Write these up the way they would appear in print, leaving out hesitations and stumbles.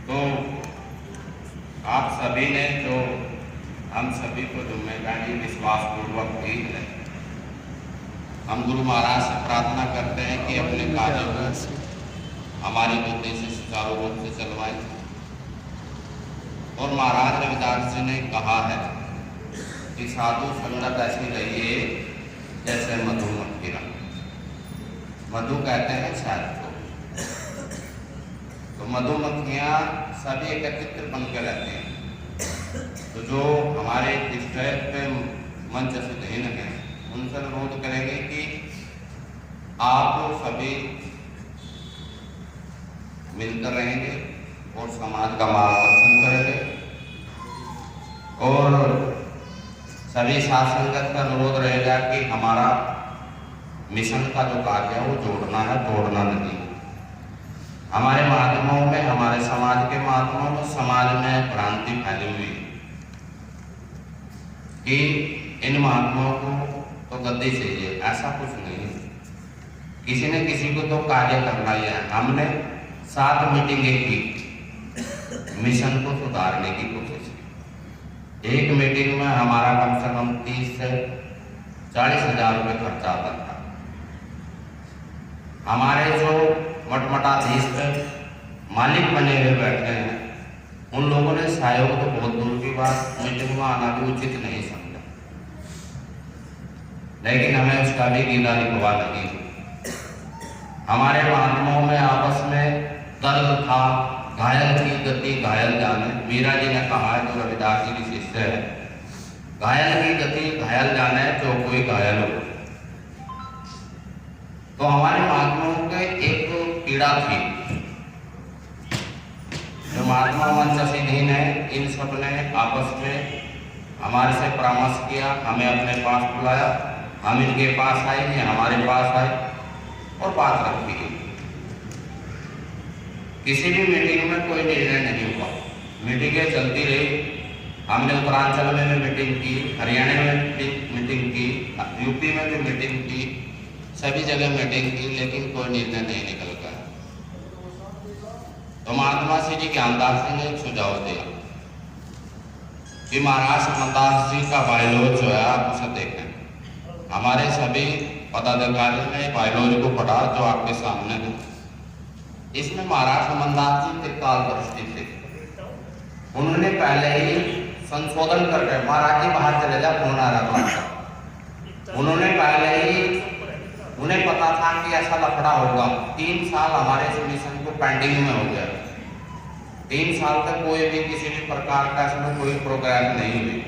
तो आप सभी ने जो हम सभी को जिम्मेदारी विश्वासपूर्वक दी है, हम गुरु महाराज से प्रार्थना करते हैं कि अपने कार्य को हमारी बुद्धि से सुचारू रूप से चलवाएं। और महाराज रविदास जी ने कहा है कि साधु संगत ऐसी रहिए जैसे मधुमक्खी रंग। मधु कहते हैं शहद को, तो मधुमक्खियाँ सभी एकत्रित बन के रहते हैं। तो जो हमारे स्टेज पे मंच से धीन हैं उनसे अनुरोध करेंगे कि आप सभी मिलकर रहेंगे और समाज का मार्गदर्शन करेंगे। और सभी साथ संगत का अनुरोध रहेगा कि हमारा मिशन का जो कार्य है वो जोड़ना है, तोड़ना नहीं। हमारे महात्माओं में, हमारे समाज के महात्माओं में समाज में भ्रांति फैली हुई है कि इन महात्माओं को तो गद्दी चाहिए। ऐसा कुछ नहीं है, किसी ने किसी को तो कार्य करना ही है। हमने 7 मीटिंगें की मिशन को सुधारने की कोशिश की। एक मीटिंग में हमारा कम से कम 30 से 40 हजार रुपये खर्चा आता था। हमारे जो मटमटाधीश पे मालिक बने हुए बैठे हैं उन लोगों ने सहयोग तो बहुत दूर की बात, मीटिंग में आना भी उचित नहीं समझा, लेकिन हमें उसका भी गीला निभवा लगी। हमारे महात्माओं में आपस में दर्द था, घायल की गति घायल जाने। मीरा जी ने कहा है, जो रविदास जी की शिष्य है, घायल की गति घायल जाने जो कोई घायल हो। तो हमारे महात्माओं के एक पीड़ा थी। जो महात्मा मंच से दीन है, इन सब ने आपस में हमारे से परामर्श किया, हमें अपने पास बुलाया, हम इनके पास आए, ये हमारे पास आए और बात रखी गई। किसी भी मीटिंग में कोई निर्णय नहीं हुआ, मीटिंगें चलती रही। हमने उत्तरांचल में भी मीटिंग की, हरियाणा में मीटिंग की, यूपी में भी मीटिंग की, सभी जगह मीटिंग की, लेकिन कोई निर्णय नहीं निकल गया। तो महात्मा श्री जी ज्ञानदास जी ने एक सुझाव दिया कि महाराज समनदास जी का बायोलॉज जो है आप उसे देखें। हमारे सभी पदाधिकारी ने बायोलॉजी को पढ़ा जो आपके सामने है। इसमें महाराज समनदास जी त्रिकाल दृष्टि थे। उन्होंने पहले ही संशोधन करके, महाराज जी बाहर चले जा, फोन आ रहा था। उन्होंने पहले ही, उन्हें पता था कि ऐसा लफड़ा होगा। 3 साल हमारे इस मिशन को पेंडिंग में हो गया। 3 साल तक कोई भी किसी भी प्रकार का इसमें कोई प्रोग्राम नहीं हुई।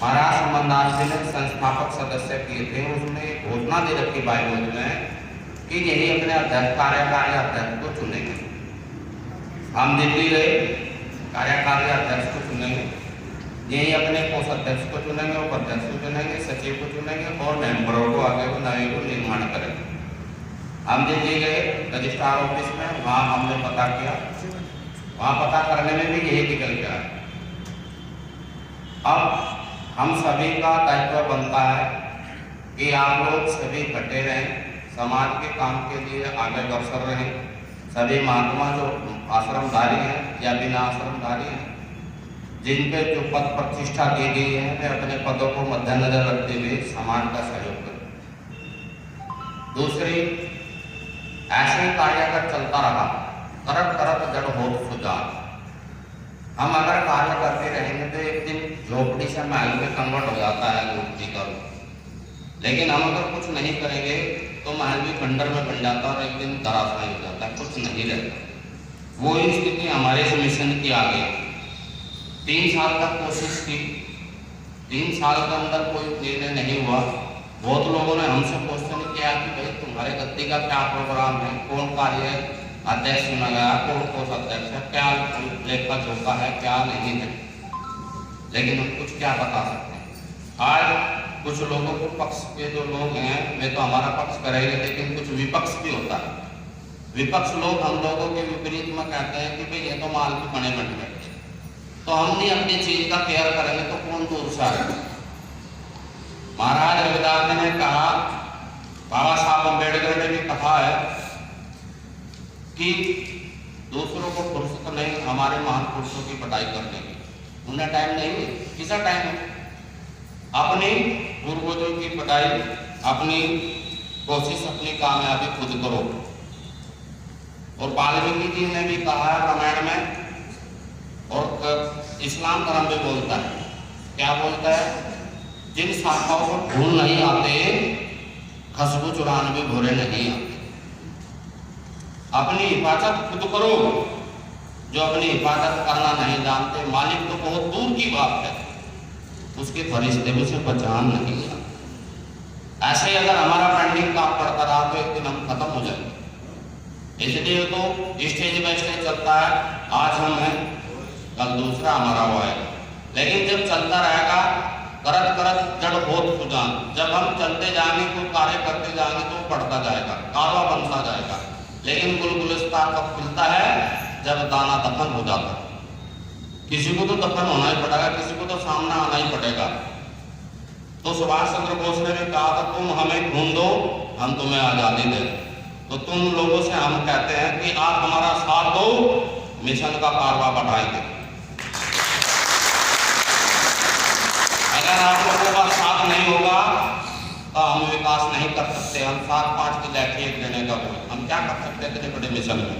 महाराज समनदास जी ने संस्थापक सदस्य किए थे, उसने एक घोषणा दे रखी बायोलॉजी में कि यही अपने अध्यक्ष, कार्यकारी अध्यक्ष को चुनेंगे। हम दिल्ली गए, कार्यकारी अध्यक्ष को चुनेंगे, यही अपने कोषाध्यक्ष को चुनेंगे, उपाध्यक्ष को चुनेंगे, सचिव को चुनेंगे और मेंबरों को आगे को नए को निर्माण करेंगे। हम दिल्ली गए रजिस्ट्रार ऑफिस में, वहाँ हमने पता किया। वहाँ पता करने में भी यही निकल गया। अब हम सभी का दायित्व बनता है कि आप लोग सभी इकट्ठे रहें, समाज के काम के लिए आगे अग्रसर रहें। सभी महात्मा जो आश्रमधारी हैं या बिना आश्रमधारी हैं, जिन पे जो पद प्रतिष्ठा दी गई है, वे अपने पदों को मद्देनजर रखते हुए समाज का सहयोग करें। दूसरी, ऐसे ही कार्य अगर चलता रहा, करत करत जड़ हो सुजान। हम अगर कार्य करते रहेंगे तो एक दिन झोपड़ी से महल में कन्वर्ट हो जाता है मूर्ति का रूप। लेकिन हम अगर कुछ नहीं करेंगे तो महल भी खंडर में बन जाता है और एक दिन धराशायी हो जाता है, कुछ नहीं रहता। वो स्थिति हमारे इस मिशन की आ गई। 3 साल तक कोशिश की, 3 साल के अंदर कोई निर्णय नहीं हुआ। बहुत लोगों ने हमसे क्वेश्चन किया कि भाई तुम्हारे गद्दी का क्या प्रोग्राम है, कौन कार्य अध्यक्ष चुना गया, कौन कोषाध्यक्ष है, क्या लेखा जोखा है, क्या नहीं है। लेकिन हम कुछ क्या बता सकते हैं। आज कुछ लोगों को, पक्ष के जो लोग हैं वे तो हमारा पक्ष करेंगे, लेकिन कुछ विपक्ष भी होता है। विपक्ष लोग हम लोगों के विपरीत में कहते हैं कि भाई ये तो माल भी बने बन गए, तो हम नहीं अपनी चीज का केयर करेंगे तो कौन दूर से आएगा। महाराज रविदास ने कहा, बाबा साहब अम्बेडकर ने भी कहा है कि दूसरों को फुर्सत नहीं हमारे महापुरुषों की पढ़ाई करने की, उन्हें टाइम नहीं है, किसा टाइम है? अपनी पूर्वजों की पढ़ाई, अपनी कोशिश, अपनी कामयाबी खुद करो। और वाल्मीकि जी ने भी कहा है रामायण में, और इस्लाम धर्म भी बोलता है, क्या बोलता है? जिन शाखाओं को फूल नहीं आते, खुशबू चुराने भी भोरे नहीं आते। अपनी हिफाजत खुद करो। जो अपनी हिफाजत करना नहीं जानते, मालिक तो बहुत दूर की बात है, उसके फरिश्ते भी उसे पहचान नहीं आते। ऐसे अगर हमारा पेंडिंग काम पड़ता रहा तो एक दिन हम खत्म हो जाएंगे। इसलिए तो स्टेज बाय स्टेज चलता है, आज हम हैं, कल दूसरा हमारा हुआ है। लेकिन जब चलता रहेगा, करत करत जड़ होत सुजान, जब हम चलते जाएंगे, कोई कार्य करते जाएंगे तो बढ़ता जाएगा, कारवा बनता जाएगा। लेकिन गुलगुलिस्ता कब खिलता है? जब दाना दफन हो जाता है। किसी को तो दफन होना ही पड़ेगा, किसी को तो सामना आना ही पड़ेगा। तो सुभाष चंद्र बोस ने भी कहा था, तुम हमें खून दो, हम तुम्हें आजादी दें। तो तुम लोगों से हम कहते हैं कि आप हमारा साथ दो, मिशन का कारवा बढ़ाएंगे। अगर आप लोगों का साथ नहीं होगा तो हम विकास नहीं कर सकते। हम 7-5 की लाठी एक देने का कोई, हम क्या कर सकते हैं इतने बड़े मिशन में?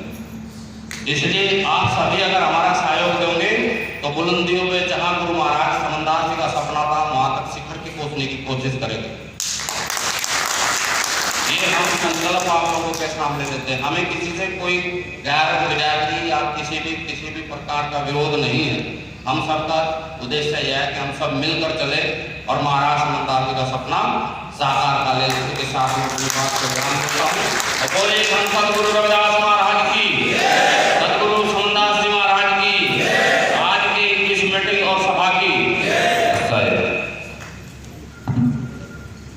इसलिए आप सभी अगर हमारा सहयोग देंगे तो बुलंदियों में जहां गुरु महाराज समंदार जी का सपना था, वहां तक शिखर की पहुंचने की कोशिश करेंगे। ये हम संकल्प आप लोगों के सामने देते हैं। हमें किसी से कोई गैर बिरादरी या किसी भी प्रकार का विरोध नहीं है। हम सबका उद्देश्य यह है कि हम सब मिलकर चले और महाराज समंदार जी का सपना साकार कर ले। इसी के साथ में अपनी बात को ध्यान देता हूँ। बोलिए संत गुरु रविदास महाराज की